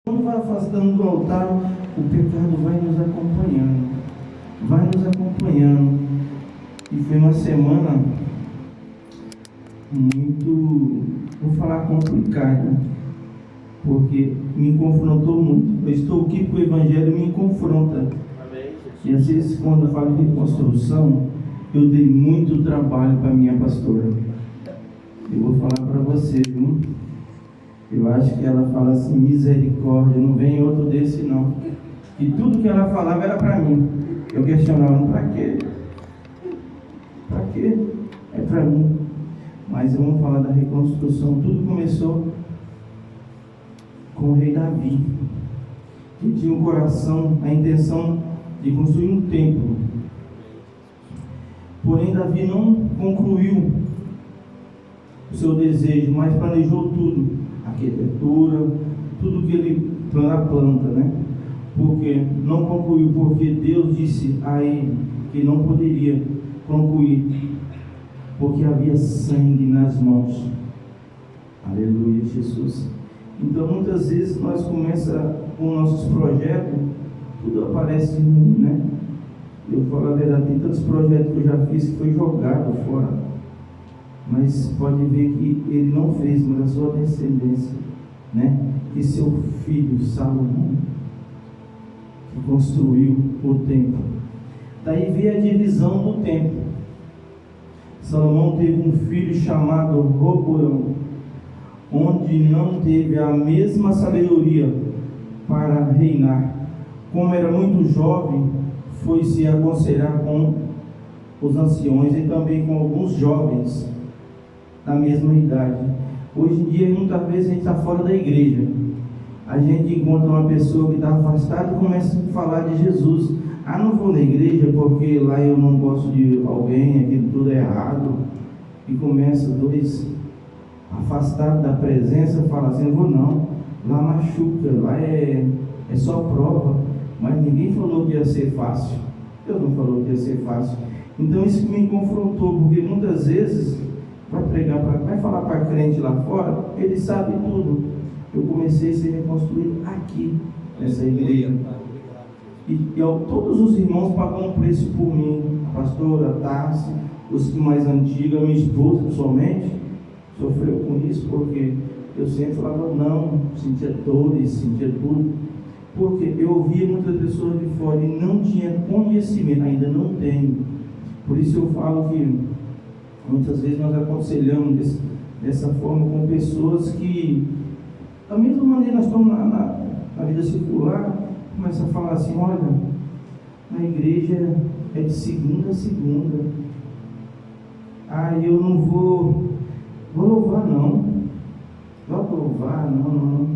Quando vai afastando do altar, o pecado vai nos acompanhando. Vai nos acompanhando. E foi uma semana muito, vou falar, complicada, porque me confrontou muito. Eu estou aqui porque o Evangelho me confronta. E às vezes, quando eu falo de reconstrução, eu dei muito trabalho para minha pastora. Eu vou falar para você, viu? Eu acho que ela fala assim, misericórdia, não vem outro desse não. E tudo que ela falava era para mim. Eu questionava, para quê? Para quê? É para mim. Mas vamos falar da reconstrução. Tudo começou com o rei Davi, que tinha um coração, a intenção de construir um templo. Porém, Davi não concluiu o seu desejo, mas planejou tudo, arquitetura, tudo que ele planta, né? Porque não concluiu, porque Deus disse a ele que não poderia concluir, porque havia sangue nas mãos. Aleluia, Jesus. Então, muitas vezes nós começamos com nossos projetos, tudo aparece ruim, né? Eu falo a verdade, tem tantos projetos que eu já fiz que foi jogado fora. Mas pode ver que ele não fez, mas a sua descendência, né? E seu filho Salomão, que construiu o templo. Daí veio a divisão do templo. Salomão teve um filho chamado Roboão, onde não teve a mesma sabedoria para reinar. Como era muito jovem, foi se aconselhar com os anciões e também com alguns jovens da mesma idade. Hoje em dia, muitas vezes a gente está fora da igreja, a gente encontra uma pessoa que está afastada e começa a falar de Jesus. Não vou na igreja porque lá eu não gosto de alguém, aquilo tudo é errado. E começa dois afastados da presença, falam assim, eu vou não, lá machuca, lá é só prova. Mas ninguém falou que ia ser fácil. Deus não falou que ia ser fácil. Então isso me confrontou, porque muitas vezes vai falar para crente lá fora, ele sabe tudo. Eu comecei a ser reconstruído aqui, nessa igreja. E todos os irmãos pagam um preço por mim. A pastora, a Tarsi, os que mais antigos, a minha esposa pessoalmente, sofreu com isso, porque eu sempre falava não, sentia dores, sentia tudo. Porque eu ouvia muitas pessoas de fora e não tinha conhecimento, ainda não tenho. Por isso eu falo que muitas vezes nós aconselhamos dessa forma com pessoas que, da mesma maneira nós estamos na vida circular, começa a falar assim, olha, na igreja é de segunda a segunda. Eu não vou louvar não. Vou louvar, não.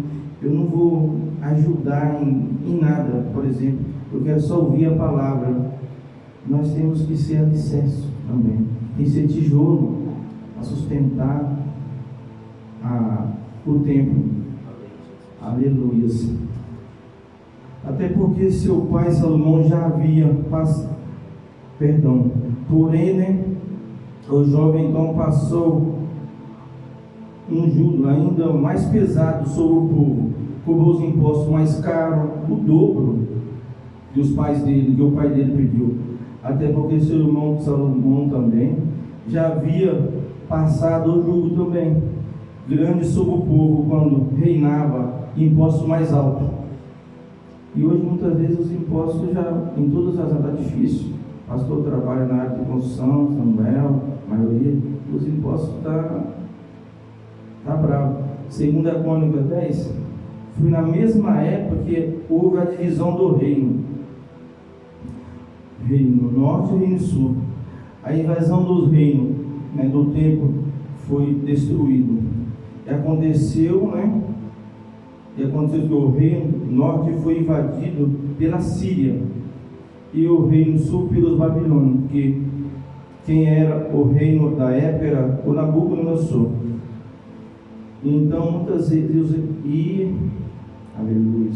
Eu não vou ajudar em nada, por exemplo. Eu quero só ouvir a palavra. Nós temos que ser alicerce também. Tem que ser tijolo a sustentar o templo. Aleluia. Até porque seu pai Salomão já havia porém, né, o jovem então passou um jugo ainda mais pesado sobre o povo, cobrou os impostos mais caros, o dobro que o pai dele pediu. Até porque seu irmão Salomão também já havia passado o jugo também grande sobre o povo quando reinava, impostos mais altos. E hoje muitas vezes os impostos em todas as áreas está difícil. Pastor trabalha na área de construção, Samuel, a maioria, os impostos tá bravo. Segundo a Crônica 10, foi na mesma época que houve a divisão do reino norte e reino sul. A invasão dos reinos, né, do templo foi destruído. E aconteceu que o reino norte foi invadido pela Síria e o reino sul pelos babilônios, que quem era o reino da época era o Nabucodonosor. Então muitas vezes aleluia.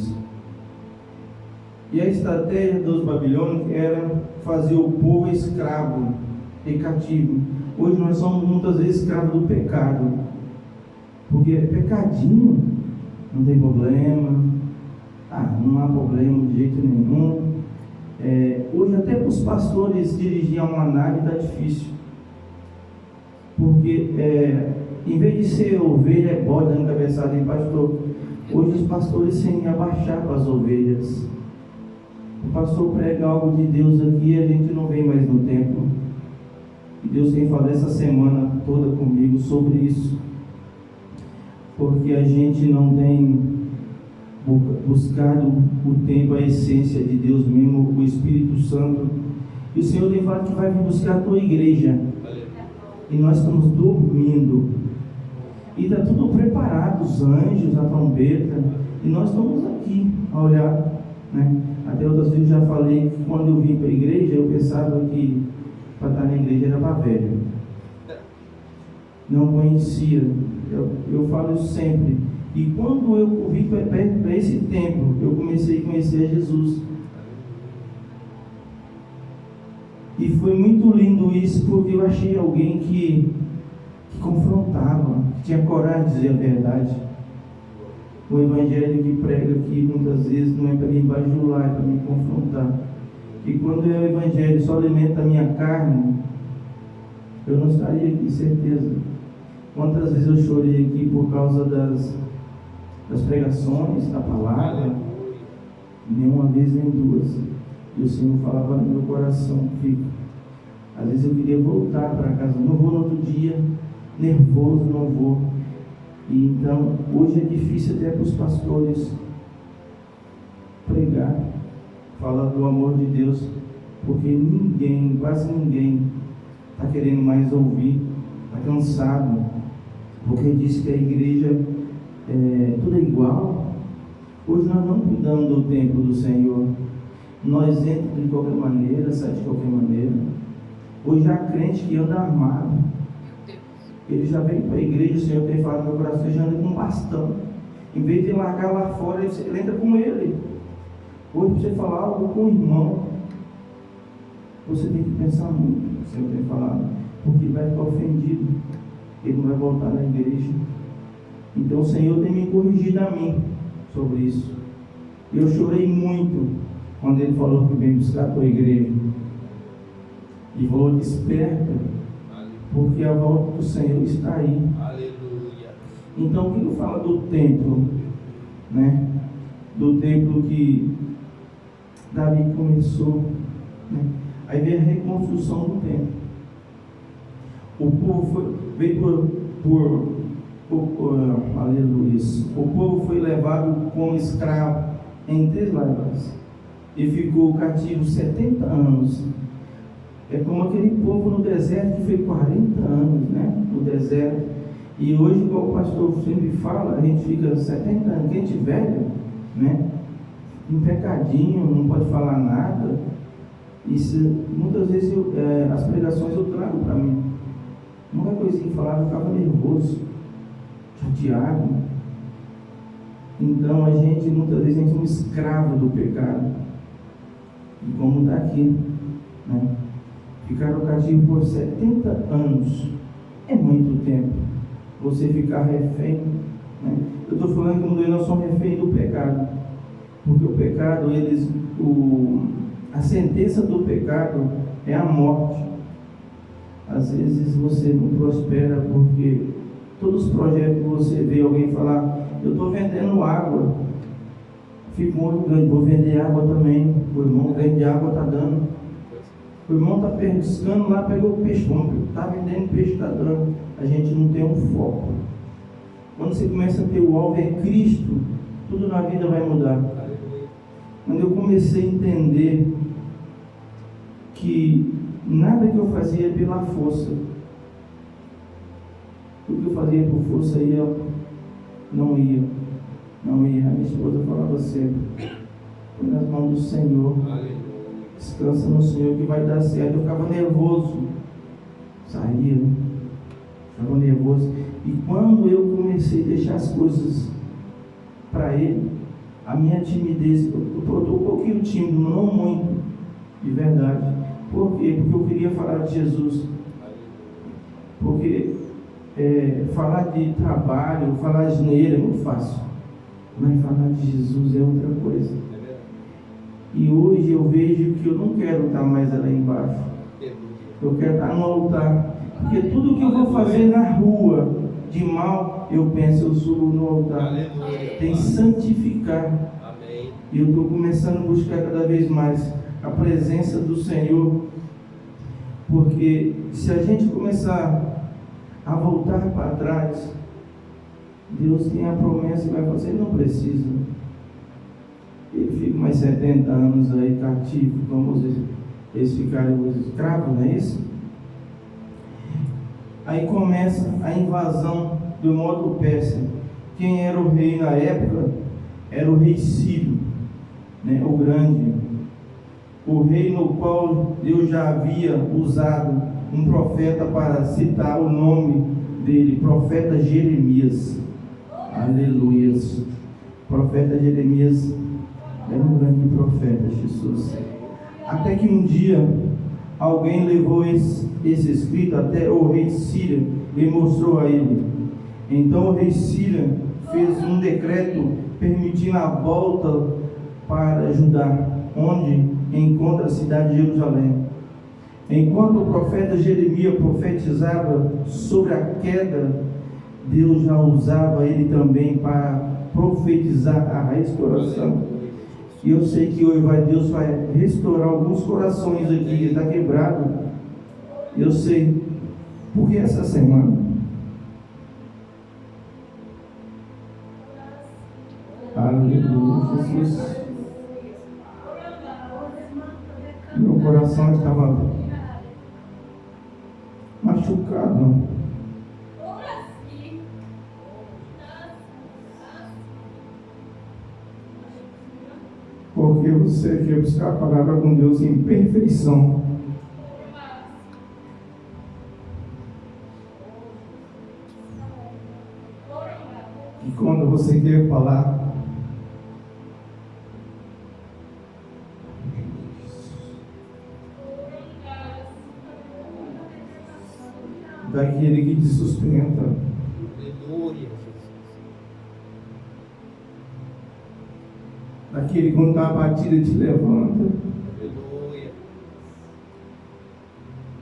E a estratégia dos babilônicos era fazer o povo escravo e cativo. Hoje nós somos muitas vezes escravos do pecado, porque pecadinho não tem problema, não há problema de jeito nenhum. Hoje até para os pastores dirigir uma nave está difícil, porque em vez de ser ovelha, bode dando cabeçada em pastor, hoje os pastores têm abaixar para as ovelhas. O pastor prega algo de Deus aqui e a gente não vem mais no templo. E Deus tem falado essa semana toda comigo sobre isso, porque a gente não tem buscado o tempo, a essência de Deus mesmo, o Espírito Santo. E o Senhor tem falado que vai vir buscar a tua igreja. E nós estamos dormindo. E está tudo preparado, os anjos, a trombeta. E nós estamos aqui a olhar, né? Até outras vezes já falei que quando eu vim para a igreja, eu pensava que para estar na igreja era para velho. Não conhecia. Eu falo isso sempre. E quando eu vim para esse tempo, eu comecei a conhecer Jesus. E foi muito lindo isso, porque eu achei alguém que confrontava, que tinha coragem de dizer a verdade. O evangelho que prega aqui muitas vezes não é para me bajular, é para me confrontar. E quando é o evangelho só alimenta a minha carne, eu não estaria aqui, certeza. Quantas vezes eu chorei aqui por causa das pregações, da palavra, nenhuma vez nem duas. E o Senhor falava no meu coração, fica. Às vezes eu queria voltar para casa, não vou no outro dia, nervoso, não vou. E então, hoje é difícil até para os pastores pregar, falar do amor de Deus, porque ninguém, quase ninguém, está querendo mais ouvir, está cansado, porque disse que a igreja tudo é igual. Hoje nós não cuidamos do templo do Senhor, nós entramos de qualquer maneira, saímos de qualquer maneira. Hoje há crente que anda armado, ele já vem para a igreja, o Senhor tem falado no meu coração, já anda com um bastão, em vez de largar lá fora, ele entra com ele. Hoje você falar algo com o irmão, você tem que pensar muito, o Senhor tem falado, porque vai ficar ofendido, ele não vai voltar na igreja. Então o Senhor tem me corrigido a mim sobre isso. Eu chorei muito quando Ele falou que vem buscar a tua igreja. E falou: desperta, porque a volta do Senhor está aí. Aleluia. Então o que eu falo do templo, né? Do templo que Davi começou, né? Aí veio a reconstrução do templo. O povo veio aleluia. O povo foi levado como escravo em 3 levas e ficou cativo 70 anos. É como aquele povo no deserto que foi 40 anos, né? No deserto. E hoje, igual o pastor sempre fala, a gente fica 70 anos, gente velha, né? Um pecadinho, não pode falar nada. Isso, muitas vezes as pregações eu trago para mim. Uma coisinha que falava, eu ficava nervoso, chateado. Então muitas vezes a gente é um escravo do pecado. E como está aqui, né? Ficar cativo por 70 anos é muito tempo. Você ficar refém, né? Eu estou falando que nós somos refém do pecado, porque o pecado, a sentença do pecado é a morte. Às vezes você não prospera porque todos os projetos que você vê alguém falar: eu estou vendendo água, fica um olho grande, vou vender água também. O irmão vende água, está dando. O irmão está pescando lá, pegou o peixe, está vendendo peixe, está dando. A gente não tem um foco. Quando você começa a ter o alvo é Cristo, tudo na vida vai mudar. Quando eu comecei a entender que nada que eu fazia pela força, tudo que eu fazia por força não ia. A minha esposa falava sempre: põe nas mãos do Senhor, descansa no Senhor que vai dar certo. Eu ficava nervoso, saía, ficava nervoso. E quando eu comecei a deixar as coisas para Ele, a minha timidez, eu estou um pouquinho tímido, não muito, de verdade. Por quê? Porque eu queria falar de Jesus. Porque falar de trabalho, falar de dinheiro é muito fácil. mas falar de Jesus é outra coisa. E hoje eu vejo que eu não quero estar mais lá embaixo. Eu quero estar no altar. Porque tudo que eu vou fazer na rua de mal, eu penso, eu subo no altar. Tem que santificar. E eu estou começando a buscar cada vez mais a presença do Senhor. Porque se a gente começar a voltar para trás, Deus tem a promessa e vai fazer, ele não precisa. Ele fica mais 70 anos aí cativo, como eles ficaram escravos, não é isso? Aí começa a invasão do modo persa. Quem era o rei na época? Era o rei Ciro, né, o grande. O rei no qual Deus já havia usado um profeta para citar o nome dele, profeta Jeremias. Aleluia. Profeta Jeremias era um grande profeta, Jesus. Até que um dia alguém levou esse escrito até o rei Ciro e mostrou a ele. Então o rei Ciro fez um decreto permitindo a volta para Judá, onde encontra a cidade de Jerusalém. Enquanto o profeta Jeremias profetizava sobre a queda, Deus já usava ele também para profetizar a restauração. E eu sei que hoje Deus vai restaurar alguns corações aqui que está quebrado. Eu sei, porque essa semana aleluia, Jesus, meu coração estava machucado. Porque você quer buscar a palavra com Deus em perfeição. E quando você quer falar daquele que te sustenta, daquele que quando está abatido te levanta,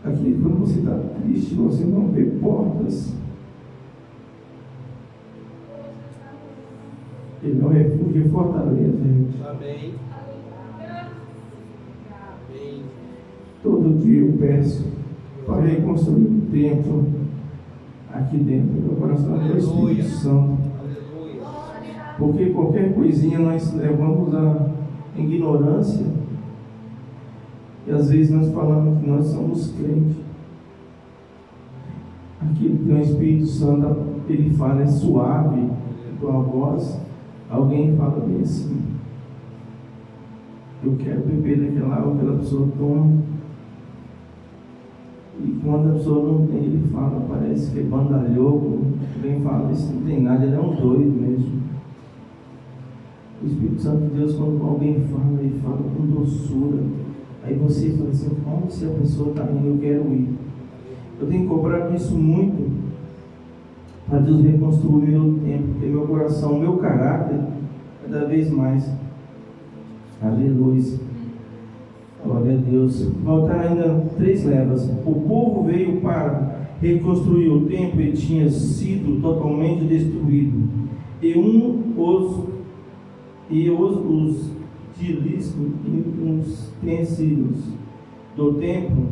daquele que quando você está triste você não vê portas, ele é um refúgio e fortaleza, gente. Amém. Todo dia eu peço para reconstruir o templo aqui dentro do meu coração do Espírito Santo. Porque qualquer coisinha nós levamos à ignorância. E às vezes nós falamos que nós somos crentes. Aquilo que tem o Espírito Santo, ele fala, é suave, com a voz. Alguém fala bem assim: eu quero beber daquela água que aquela pessoa toma. E quando a pessoa não tem, ele fala, parece que é bandalhoco. Alguém fala, isso não tem nada, ele é um doido mesmo. O Espírito Santo de Deus, quando alguém fala, ele fala com doçura. Aí você fala assim, como se a pessoa está indo, eu quero ir. Eu tenho que cobrar isso muito para Deus reconstruir meu tempo, porque meu coração, meu caráter, cada vez mais. Aleluia. Glória a Deus. Voltar ainda 3 levas. O povo veio para reconstruir o templo e tinha sido totalmente destruído. E os utensílios do templo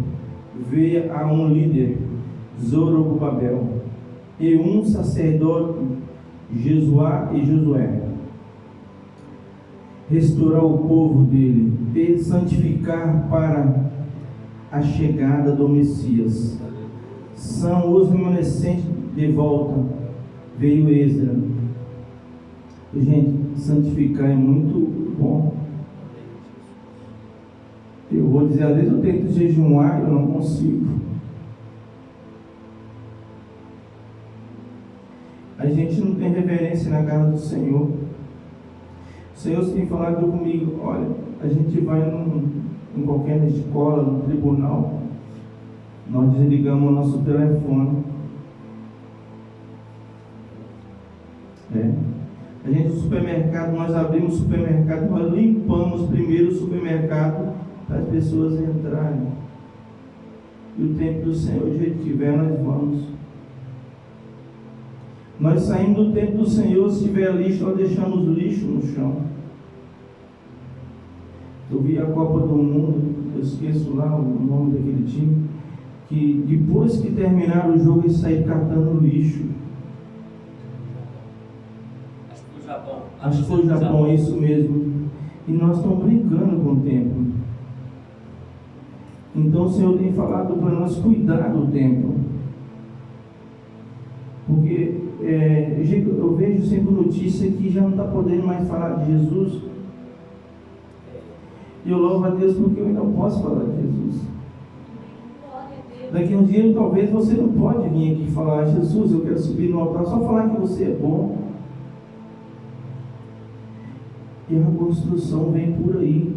veio a um líder, Zorobabel, e um sacerdote, Jesuá e Josué, restaurar o povo dele e santificar para a chegada do Messias. São os remanescentes de volta. Veio Esdra. Gente, santificar é muito bom. Eu vou dizer, às vezes eu tento jejuar e eu não consigo. A gente não tem reverência na casa do Senhor. O Senhor tem falado comigo, olha, a gente vai em qualquer escola, no tribunal, nós desligamos o nosso telefone. A gente no supermercado, nós abrimos o supermercado, nós limpamos primeiro o supermercado para as pessoas entrarem. E o tempo do Senhor, do jeito que tiver, nós vamos. Nós saímos do tempo do Senhor, se tiver lixo, nós deixamos lixo no chão. Eu vi a Copa do Mundo, eu esqueço lá o nome daquele time, que depois que terminaram o jogo, eles saíram catando lixo. Acho que foi o Japão. Acho que foi o Japão, é isso mesmo. E nós estamos brincando com o tempo. Então o Senhor tem falado para nós cuidar do tempo. Porque eu vejo sempre notícia que já não está podendo mais falar de Jesus. E eu louvo a Deus porque eu ainda posso falar de Jesus. Daqui a um dia talvez você não pode vir aqui falar: Jesus, eu quero subir no altar, só falar que você é bom. E a construção vem por aí.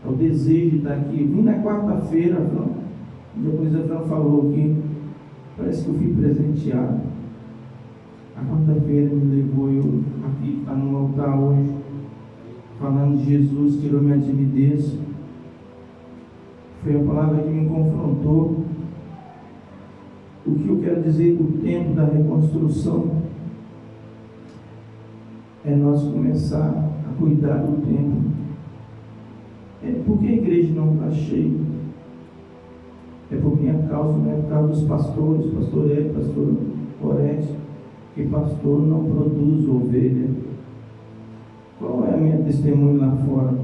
É o desejo de estar aqui. Vim na quarta-feira, depois a Fran falou que parece que eu fui presenteado. A quarta-feira me levou eu aqui para no altar hoje, falando de Jesus, tirou minha timidez. Foi a palavra que me confrontou. O que eu quero dizer do tempo da reconstrução é nós começar a cuidar do tempo. Por que a igreja não está cheia? É por minha causa, não é por causa dos pastores, pastor Hélio, pastor Orete, que pastor não produz ovelha. Qual é a minha testemunha lá fora?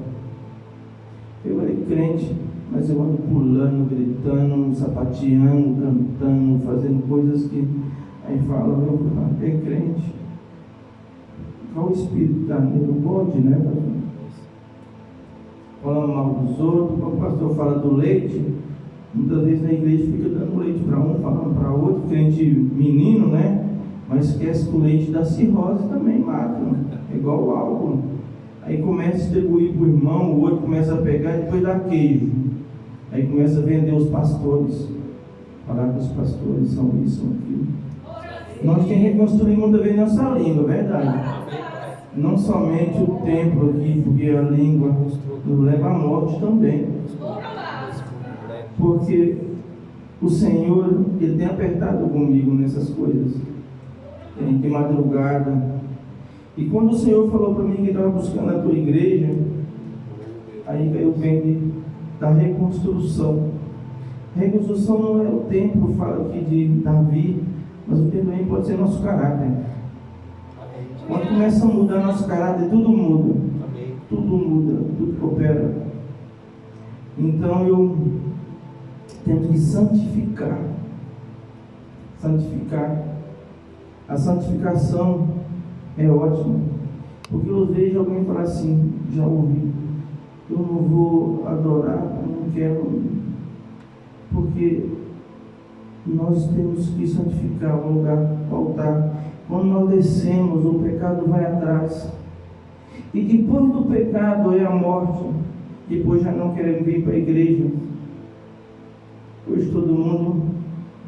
Eu era crente, mas eu ando pulando, gritando, sapateando, cantando, fazendo coisas que aí fala: meu, é crente. Qual o espírito está nele? O bode, né, pastor? Falando mal dos outros. Quando o pastor fala do leite, muitas vezes na igreja fica dando leite para um, falando para outro, crente menino, né? Mas esquece que o leite da cirrose também mata, é igual o álcool. Aí começa a distribuir para o irmão, o outro começa a pegar e depois dá queijo. Aí começa a vender os pastores, falar que os pastores são isso, são aquilo. Nós temos que reconstruir muitas vezes nossa língua, verdade. Não somente o templo aqui, porque a língua nos leva à morte também. Porque o Senhor, Ele tem apertado comigo nessas coisas. Tem de madrugada. E quando o Senhor falou para mim que estava buscando a tua igreja, aí eu venho da reconstrução. Reconstrução não é o templo, fala aqui de Davi, mas o templo também pode ser nosso caráter. Quando começa a mudar nosso caráter, tudo muda. Tudo muda, tudo coopera. Então eu temos que santificar. Santificar. A santificação é ótima. Porque eu vejo alguém falar assim, já ouvi: eu não vou adorar, eu não quero. Porque nós temos que santificar o lugar, o altar. Quando nós descemos, o pecado vai atrás. E depois do pecado é a morte. Depois já não queremos vir para a igreja. Hoje todo mundo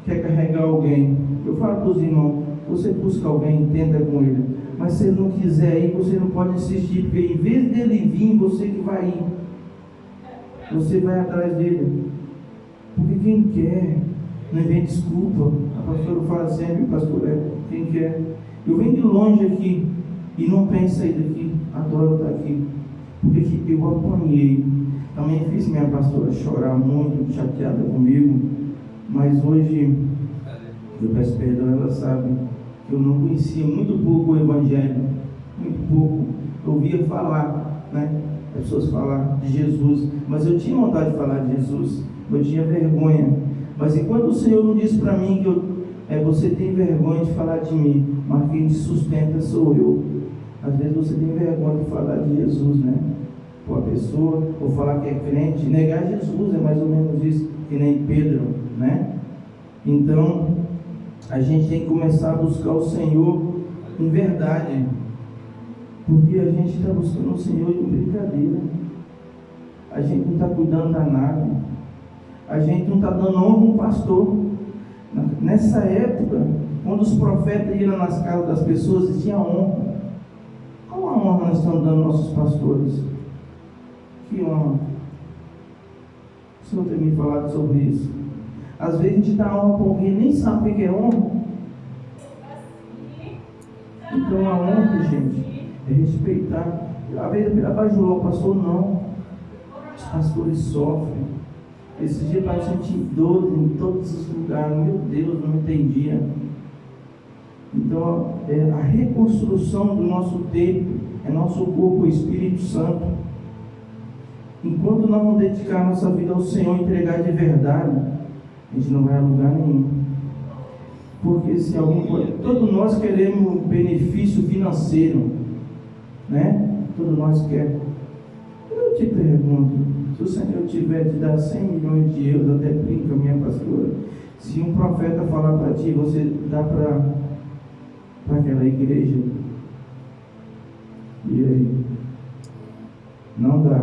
quer carregar alguém. Eu falo para os irmãos: você busca alguém, entenda com ele. Mas se ele não quiser ir, você não pode insistir, porque em vez dele vir, você que vai ir. Você vai atrás dele. Porque quem quer não vem desculpa. A pastora fala sempre, pastor, quem quer. Eu venho de longe aqui e não penso sair daqui, adoro estar aqui, porque eu apanhei. Também fiz minha pastora chorar muito, chateada comigo, mas hoje eu peço perdão, ela sabe que eu não conhecia muito pouco o Evangelho, muito pouco. Eu ouvia falar, né? As pessoas falar de Jesus, mas eu tinha vontade de falar de Jesus, eu tinha vergonha. Mas enquanto o Senhor não disse para mim que você tem vergonha de falar de mim, mas quem te sustenta sou eu. Às vezes você tem vergonha de falar de Jesus, né? Para a pessoa, ou falar que é crente, negar Jesus é mais ou menos isso, que nem Pedro, né? Então, a gente tem que começar a buscar o Senhor em verdade, porque a gente está buscando o Senhor em brincadeira. A gente não está cuidando da nave, a gente não está dando honra ao pastor. Nessa época, quando os profetas iam nas casas das pessoas, eles tinham honra. honra nós estamos dando aos nossos pastores. Que honra. O Senhor tem me falado sobre isso. Às vezes a gente dá honra para alguém e nem sabe o que é honra. Então a honra, gente, é respeitar. Às vezes a bajular o pastor, não. Os pastores sofrem. Esse dia para sentir dor em todos os lugares. Meu Deus, não entendia. Então a reconstrução do nosso templo é nosso corpo, o Espírito Santo. Enquanto nós não dedicar nossa vida ao Senhor, entregar de verdade, a gente não vai a lugar nenhum. Porque se alguém pode, todos nós queremos benefício financeiro, né? Todos nós queremos. Eu te pergunto, se o Senhor tiver te dar 100 milhões de euros, até brinca, minha pastora, se um profeta falar para ti, você dá para aquela igreja? E aí? Não dá.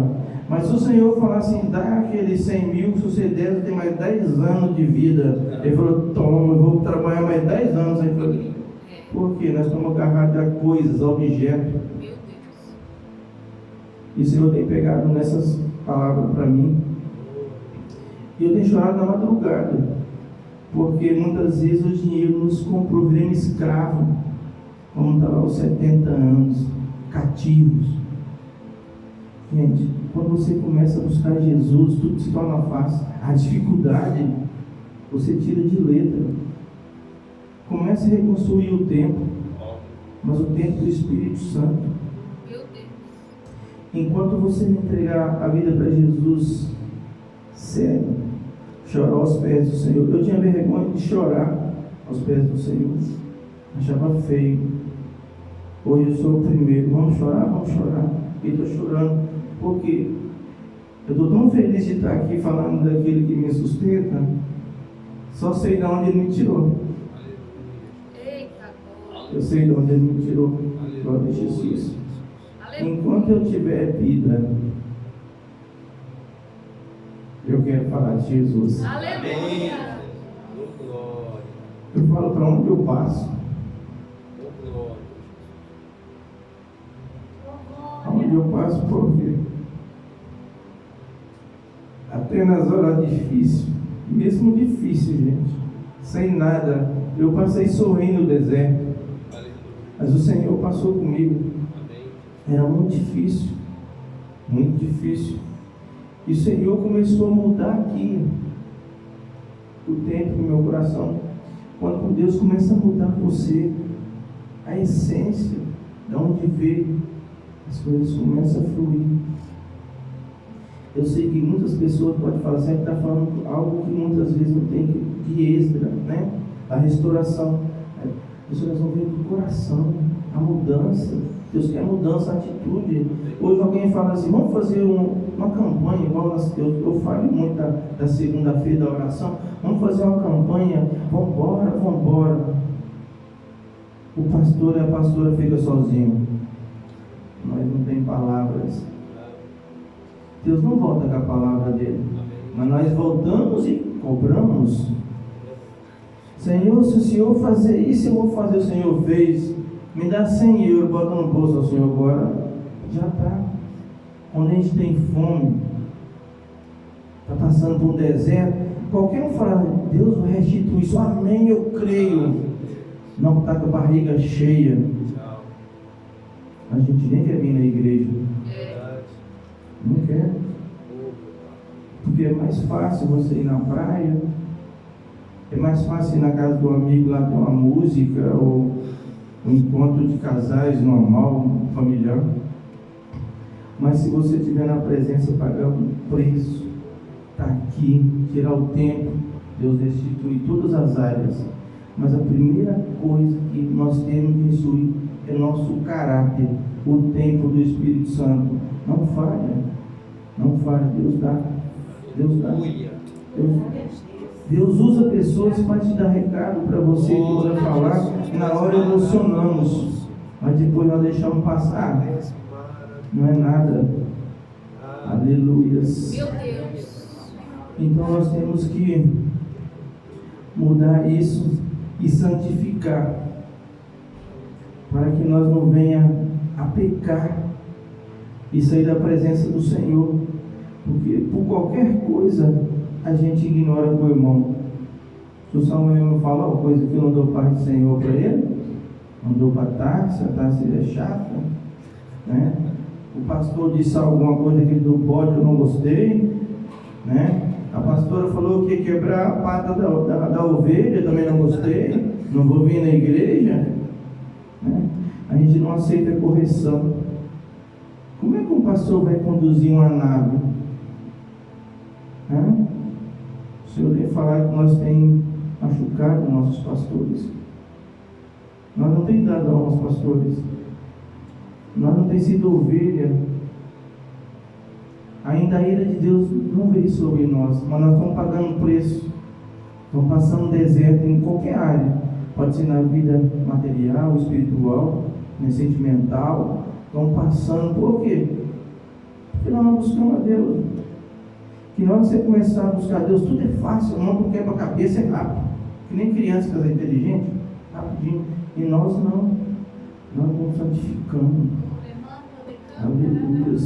Mas se o Senhor falar assim, dá aqueles 100 mil, se você der, você tem mais 10 anos de vida. Ele falou, toma, eu vou trabalhar mais 10 anos. Ele falou, por quê? Nós estamos agarrados a coisas, a objetos. E o Senhor tem pegado nessas palavras para mim. E eu tenho chorado na madrugada. Porque muitas vezes o dinheiro nos comprou, viremos escravos. Como estava aos 70 anos, cativos. Gente, quando você começa a buscar Jesus, tudo se torna fácil. A dificuldade, você tira de letra. Comece a reconstruir o templo, mas o templo do Espírito Santo. Enquanto você não entregar a vida para Jesus, sério, chorar aos pés do Senhor. Eu tinha vergonha de chorar aos pés do Senhor. Achava feio. Hoje eu sou o primeiro. Vamos chorar, vamos chorar. E estou chorando. Porque eu estou tão feliz de estar aqui falando daquele que me sustenta, só sei de onde ele me tirou. Eu sei de onde ele me tirou. Glória a Jesus. Enquanto eu tiver vida, eu quero falar de Jesus. Aleluia. Eu falo para onde eu passo. Aonde eu passo, por quê? Até nas horas difíceis, mesmo difícil, gente, sem nada, eu passei sorrindo no deserto, mas o Senhor passou comigo. Era muito difícil, muito difícil. E o Senhor começou a mudar aqui o tempo do meu coração. Quando Deus começa a mudar você, a essência, de onde veio, as coisas começam a fluir. Eu sei que muitas pessoas podem falar assim, está falando algo que muitas vezes não tem de extra, né? A restauração. A restauração vem do coração, a mudança. Deus quer mudança, atitude. Hoje alguém fala assim, vamos fazer uma campanha, igual eu falo muito da segunda-feira da oração, vamos fazer uma campanha, vamos embora. O pastor e a pastora ficam sozinhos. Nós não tem palavras. Deus não volta com a palavra dele. Mas nós voltamos e cobramos. Senhor, se o Senhor fazer isso, eu vou fazer. O Senhor fez. Me dá 100 euros, bota no bolso ao Senhor agora. Já está. Quando a gente tem fome, está passando por um deserto, qualquer um fala, Deus vai restituir isso. Amém, eu creio. Não está com a barriga cheia. A gente nem quer vir na igreja. Não quer. Porque é mais fácil você ir na praia. É mais fácil ir na casa do amigo lá ter uma música ou um encontro de casais normal, familiar. Mas se você estiver na presença, pagar um preço, está aqui, tirar o tempo, Deus restitui todas as áreas. Mas a primeira coisa que nós temos que restituir é nosso caráter, o templo do Espírito Santo. Não falha, não falha, Deus dá. Deus usa pessoas para te dar recado para você que precisa falar. Na hora emocionamos, mas depois nós deixamos passar. Não é nada. Aleluia. Então nós temos que mudar isso e santificar, para que nós não venha a pecar e sair da presença do Senhor, porque por qualquer coisa a gente ignora o irmão. Se o Samuel me fala uma coisa que eu não dou parte do Senhor para ele, não dou para a Tárcia, a Tárcia é chata, né? O pastor disse alguma coisa aqui do bode, eu não gostei, né? A pastora falou que ia quebrar a pata da ovelha, eu também não gostei, não vou vir na igreja, né? A gente não aceita a correção. Como é que um pastor vai conduzir uma nave? Né? O Senhor tem falado que nós temos machucado nossos pastores. Nós não temos dado aos pastores. Nós não temos sido ovelha. Ainda a ira de Deus não veio sobre nós, mas nós estamos pagando preço. Estamos passando deserto em qualquer área. Pode ser na vida material, espiritual, sentimental. Estamos passando. Por quê? Porque nós não buscamos a Deus. Que na hora que você começar a buscar a Deus, tudo é fácil. Não quebra a cabeça, é rápido. Que nem criança que é inteligente, rapidinho. E nós não. Nós vamos santificando. Aleluia.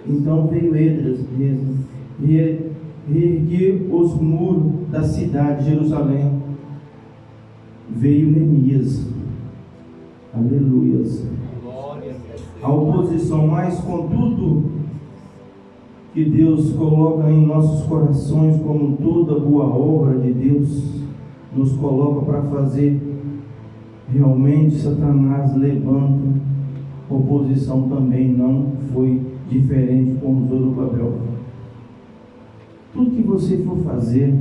Então veio Esdras, reerguer os muros da cidade de Jerusalém. Veio Neemias. Aleluia. A oposição, mas contudo, que Deus coloca em nossos corações, como toda boa obra de Deus, nos coloca para fazer. Realmente Satanás levanta. Oposição também não foi diferente com Zorobabel. Tudo que você for fazer,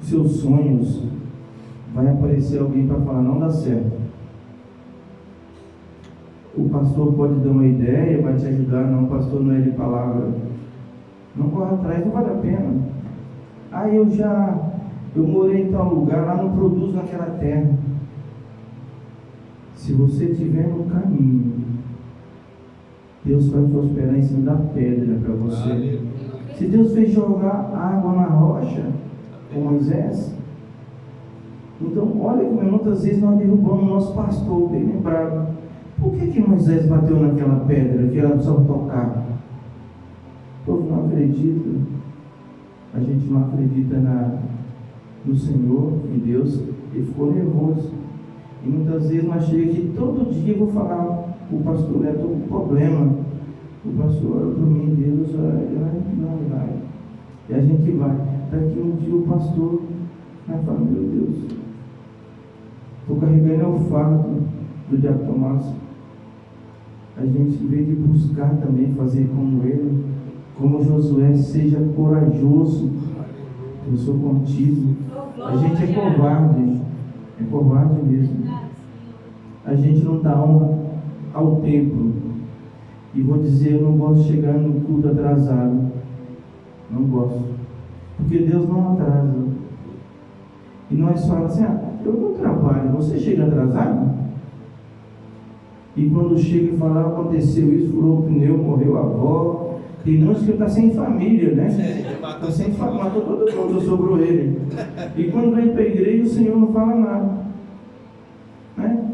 seus sonhos, vai aparecer alguém para falar, não dá certo. O pastor pode dar uma ideia, vai te ajudar, não, o pastor não é de palavra. Não corre atrás, não vale a pena. Eu morei em tal lugar, lá não produz naquela terra. Se você estiver no caminho, Deus vai prosperar em cima da pedra para você. Aleluia. Se Deus fez jogar água na rocha com Moisés, então olha como muitas vezes nós derrubamos o nosso pastor, bem lembrado. Por que Moisés bateu naquela pedra que era só tocar? O povo não acredita. A gente não acredita no Senhor, em Deus, e ficou nervoso. E muitas vezes nós chegamos aqui, todo dia eu vou falar, o pastor é todo problema. O pastor ora para mim, Deus vai. E a gente vai. Daqui um dia o pastor vai falar, meu Deus, estou carregando o fardo do diabo Tomás. A gente, em vez de buscar também fazer como ele, como Josué, seja corajoso. Eu sou contigo. A gente é covarde. É covarde mesmo. A gente não dá honra ao templo. E vou dizer, eu não gosto de chegar no culto atrasado. Não gosto. Porque Deus não atrasa. E nós falamos assim, eu não trabalho, você chega atrasado? E quando chega e fala, aconteceu isso, furou o pneu, morreu a avó. Tem muitos que está sem família, né? Está sem família, matou todo mundo, sobrou ele. E quando vem para a igreja, o Senhor não fala nada. Né?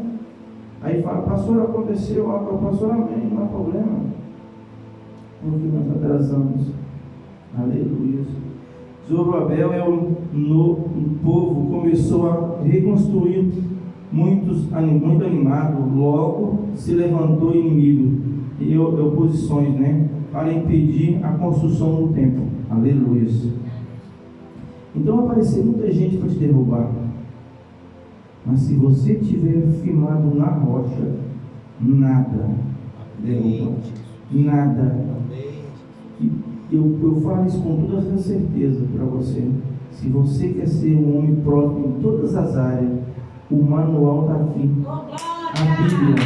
Aí fala, pastor, aconteceu, pastor, amém, não há problema. Porque nós atrasamos. Aleluia. Zorobabel o povo começou a reconstruir muito animado, logo se levantou inimigo e oposições, né? Para impedir a construção do templo. Aleluia. Então apareceu muita gente para te derrubar. Mas se você estiver firmado na rocha, nada derruba. Nada. Eu falo isso com toda a certeza para você. Se você quer ser um homem próximo em todas as áreas, o manual está aqui. A Bíblia.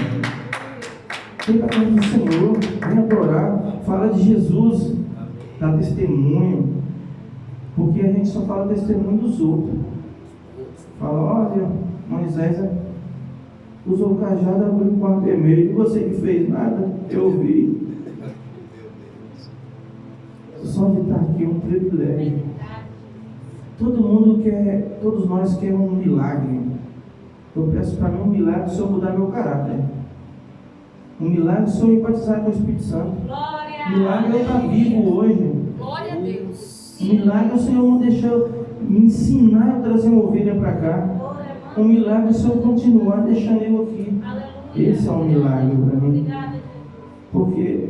Vem para a casa do Senhor, vem adorar, fala de Jesus, dá testemunho, porque a gente só fala testemunho dos outros. Fala, olha, Moisés usou o cajado, abriu o quarto vermelho, e você que fez nada, eu vi. Só de estar aqui é um privilégio. Todos nós queremos um milagre. Eu peço para mim um milagre se eu mudar meu caráter. Um milagre se eu me batizar com o Espírito Santo. Um milagre eu estar vivo hoje. Glória a Deus. Um milagre o Senhor não deixou me ensinar a trazer uma ovelha para cá. Um milagre se eu continuar deixando eu aqui. Esse é um milagre para mim. Porque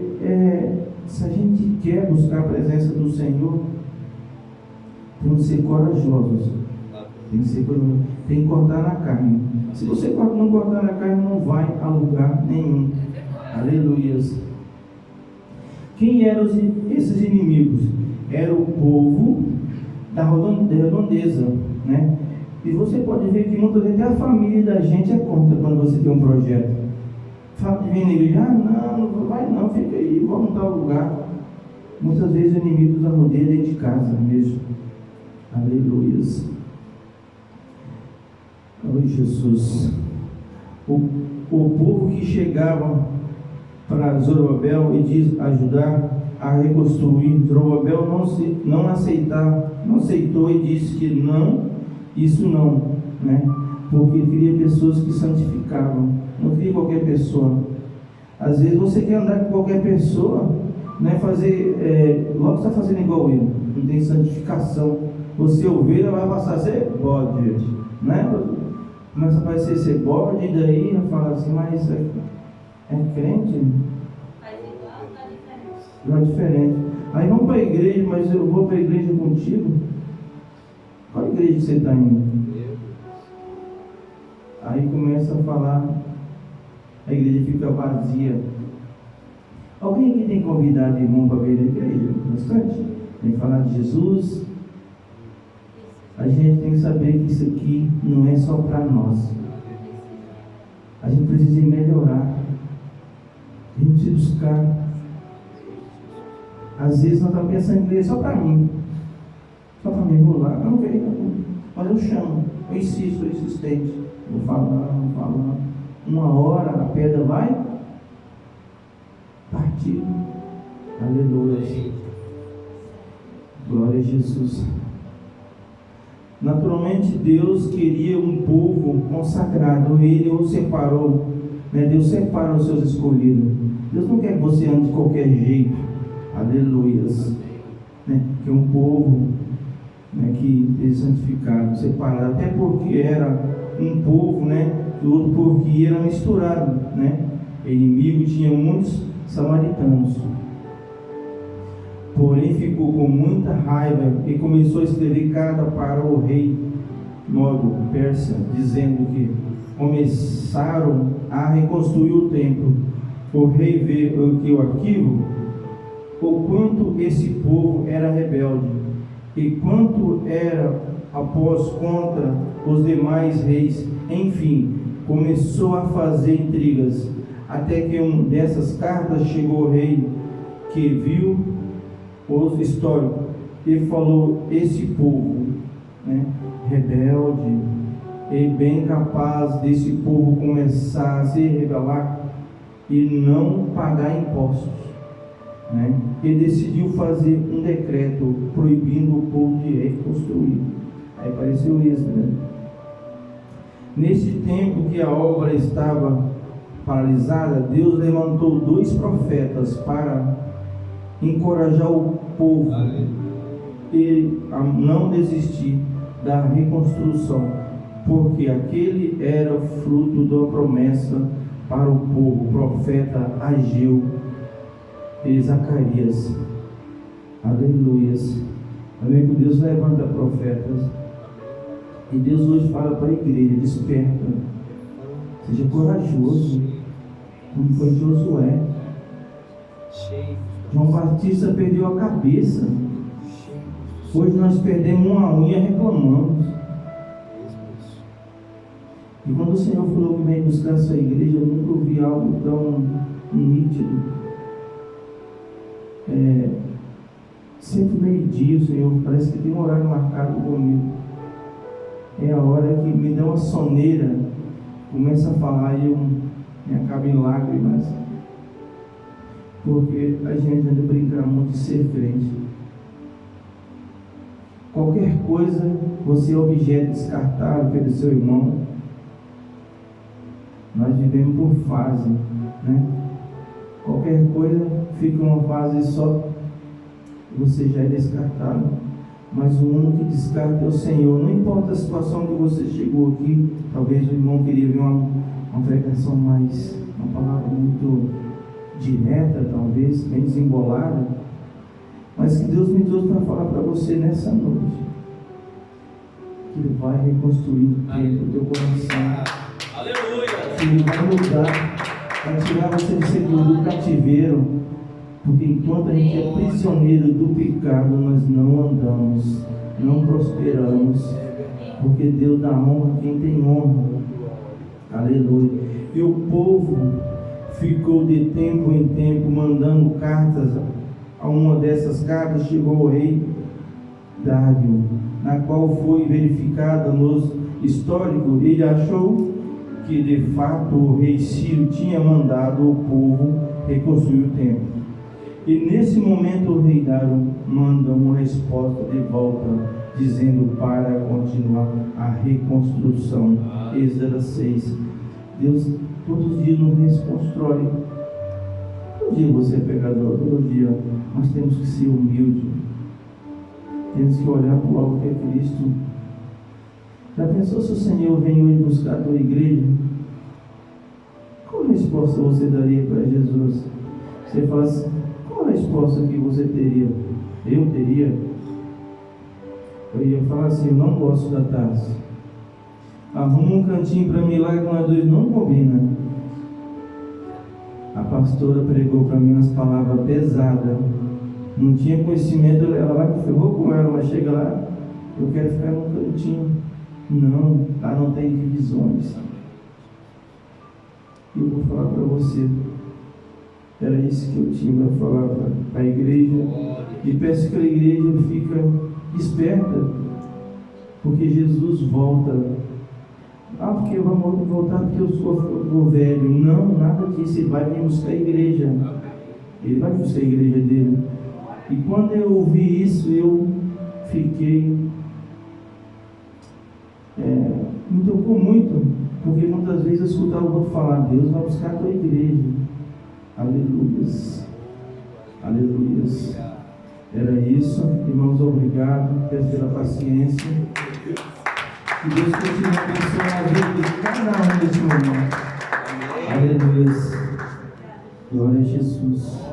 se a gente quer buscar a presença do Senhor, temos que ser corajosos. Tem que cortar na carne. Se você não cortar na carne, não vai a lugar nenhum. Aleluias. Quem eram esses inimigos? Era o povo da redondeza, né? E você pode ver que muitas vezes até a família da gente é contra quando você tem um projeto. Fala de vir na igreja, não vai não, fica aí, vamos em tal lugar. Muitas vezes o inimigo nos rodeia dentro de casa mesmo. Aleluias. Oh, Jesus. O povo que chegava para Zorobabel e diz ajudar a reconstruir, Zorobabel não aceitou e disse que não, isso não, né? Porque queria pessoas que santificavam, não queria qualquer pessoa. Às vezes você quer andar com qualquer pessoa, né? Logo está fazendo igual ele, não tem santificação. Você ovelha vai passar a ser bode, né? Começa a parecer ser bode, e daí vai falar assim, mas isso aqui é crente? Faz igual, tá diferente. Não é diferente. Aí vamos para a igreja, mas eu vou para a igreja contigo. Qual igreja que você está indo? Aí começa a falar, a igreja fica vazia. Alguém aqui tem convidado irmão para ver a igreja? Bastante? Tem que falar de Jesus. A gente tem que saber que isso aqui não é só para nós. A gente precisa melhorar. A gente precisa buscar. Às vezes nós estamos pensando em igreja só para mim. Só para mim, vou lá, não veio. Mas eu chamo, eu insisto, eu insistente. Vou falar. Uma hora a pedra vai partir. Aleluia. Glória a Jesus. Naturalmente Deus queria um povo consagrado. Ele o separou, né? Deus separa os seus escolhidos. Deus não quer que você ande de qualquer jeito. Aleluias, né? Que um povo, né, que é santificado, separado, até porque era um povo, né? Todo povo que era misturado, né? Inimigo tinha muitos samaritanos. Porém ficou com muita raiva e começou a escrever carta para o rei modo persa, dizendo que começaram a reconstruir o templo. O rei vê que o arquivo, o quanto esse povo era rebelde e quanto era após contra os demais reis. Enfim, começou a fazer intrigas, até que uma dessas cartas chegou ao rei, que viu os históricos e falou: esse povo, né, rebelde e bem capaz desse povo começar a se rebelar e não pagar impostos, né? E decidiu fazer um decreto proibindo o povo de reconstruir. Aí apareceu isso, né? Nesse tempo que a obra estava paralisada, Deus levantou 2 profetas para encorajar o povo e a não desistir da reconstrução, porque aquele era fruto da promessa para o povo, o profeta Ageu e Zacarias. Aleluias. Amém. Que Deus levanta profetas. E Deus hoje fala para a igreja: desperta, seja corajoso, como foi Josué. João Batista perdeu a cabeça. Hoje nós perdemos uma unha, reclamamos. E quando o Senhor falou que vem buscar a sua igreja, eu nunca ouvi algo tão nítido. Sempre meio-dia, o Senhor parece que tem um horário marcado comigo. É a hora que me dá uma soneira, começa a falar e eu me acabo em lágrimas. Porque a gente anda brincando muito de ser crente. Qualquer coisa, você é objeto descartável pelo seu irmão. Nós vivemos por fase, né? Qualquer coisa fica uma fase só, você já é descartado. Mas o único que descarta é o Senhor. Não importa a situação que você chegou aqui, talvez o irmão queria ver uma pregação mais, uma palavra muito direta, talvez, bem desembolada, mas que Deus me trouxe para falar para você nessa noite, que Ele vai reconstruir o tempo do teu coração. Aleluia! Que Ele vai mudar, vai tirar você do cativeiro, porque enquanto a gente é prisioneiro do pecado, nós não andamos, não prosperamos, porque Deus dá honra a quem tem honra. Aleluia. E o povo ficou de tempo em tempo mandando cartas. A uma dessas cartas chegou o rei Dário, na qual foi verificada nos históricos. Ele achou que de fato o rei Ciro tinha mandado o povo reconstruir o templo. E nesse momento o rei Dário manda uma resposta de volta, dizendo para continuar a reconstrução. Êxodo 6. Deus todos os dias nos reconstrói. Todo dia você é pecador, todo dia nós temos que ser humildes. Temos que olhar para o alto que é Cristo. Já pensou se o Senhor vem hoje buscar a tua igreja? Qual resposta você daria para Jesus? Você fala assim, qual a resposta que você teria? Eu teria? Eu ia falar assim, eu não gosto da taça. Arruma um cantinho para mim lá que nós dois não combina. A pastora pregou para mim umas palavras pesadas. Não tinha conhecimento, ela vai me ferrou com ela, mas chega lá, eu quero ficar num cantinho. Não, lá não tem divisões. E eu vou falar para você. Era isso que eu tinha para falar para a igreja. E peço que a igreja fique esperta, porque Jesus volta. Ah, porque eu vou voltar porque eu sou velho. Não, nada disso. Ele vai vir buscar a igreja. Ele vai buscar a igreja dele. E quando eu ouvi isso, eu fiquei... me tocou muito, porque muitas vezes eu escutava o outro falar, Deus vai buscar a tua igreja. Aleluias. Aleluias. Era isso. Irmãos, obrigado pela paciência. Que Deus continue abençoando a vida de cada um desse momento. Aleluia. Glória a Jesus.